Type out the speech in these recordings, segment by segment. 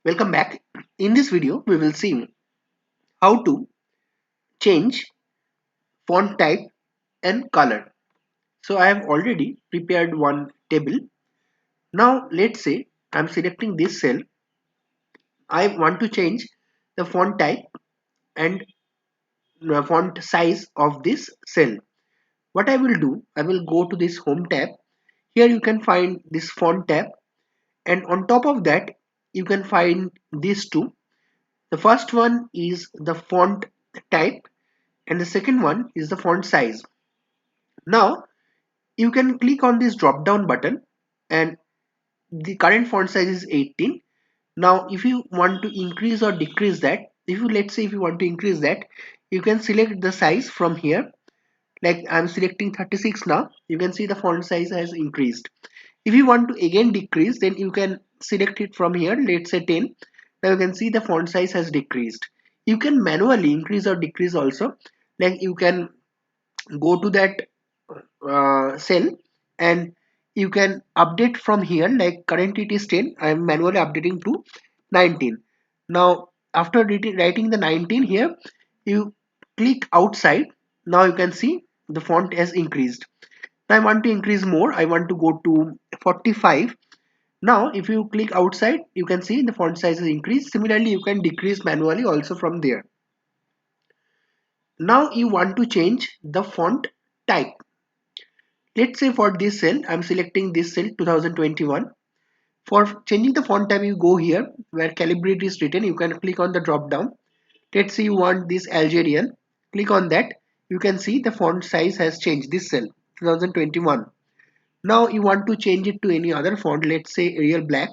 Welcome back. In this video, we will see how to change font type and color. So I have already prepared one table. Now let's say I'm selecting this cell. I want to change the font type and font size of this cell. What I will do, I will go to this home tab. Here you can find this font tab, and on top of that you can find these two. The first one is the font type and the second one is the font size. Now you can click on this drop down button, and the current font size is 18. Now if you want to increase or decrease that, let's say if you want to increase that, you can select the size from here. Like I'm selecting 36 now, you can see the font size has increased. If you want to again decrease, then you can select it from here, let's say 10. Now you can see the font size has decreased. You can manually increase or decrease also. Like you can go to that cell and you can update from here. Like currently it is 10, I am manually updating to 19. Now after writing the 19 here, you click outside. Now you can see the font has increased. Now I want to increase more, I want to go to 45. Now if you click outside, you can see the font size is increased. Similarly you can decrease manually also from there. Now you want to change the font type. Let's say for this cell, I'm selecting this cell 2021. For changing the font type, you go here where calibrate is written. You can click on the drop down. Let's say you want this Algerian. Click on that. You can see the font size has changed. This cell 2021. Now you want to change it to any other font. Let's say Arial Black.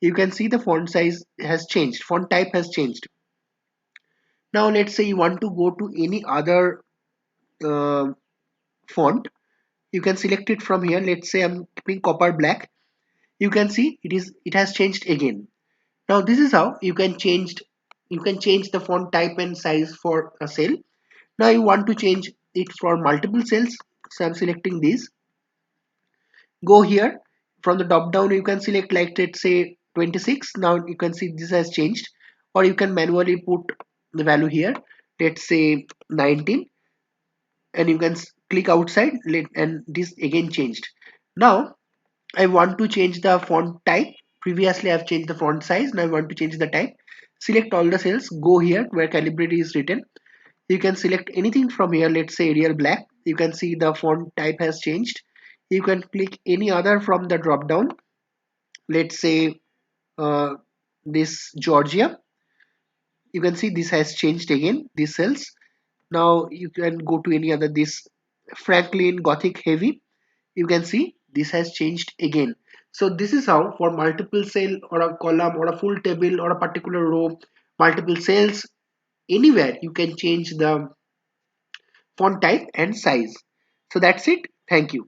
You can see the font size has changed. Font type has changed. Now let's say you want to go to any other uh, font. You can select it from here. Let's say I'm keeping Copper Black. You can see it has changed again. Now this is how you can change the font type and size for a cell. Now you want to change it for multiple cells, so I'm selecting these. Go here, from the drop down you can select, like let's say 26. Now you can see this has changed, or you can manually put the value here, let's say 19, and you can click outside and this again changed. Now I want to change the font type. Previously I've changed the font size. Now I want to change the type. Select all the cells, go here where calibrate is written. You can select anything from here, let's say Arial Black. You can see the font type has changed. You can click any other from the drop down, let's say uh, this Georgia. You can see this has changed again, these cells. Now you can go to any other, this Franklin Gothic Heavy. You can see this has changed again. So this is how, for multiple cell or a column or a full table or a particular row, multiple cells, anywhere you can change the font type and size. So that's it. Thank you.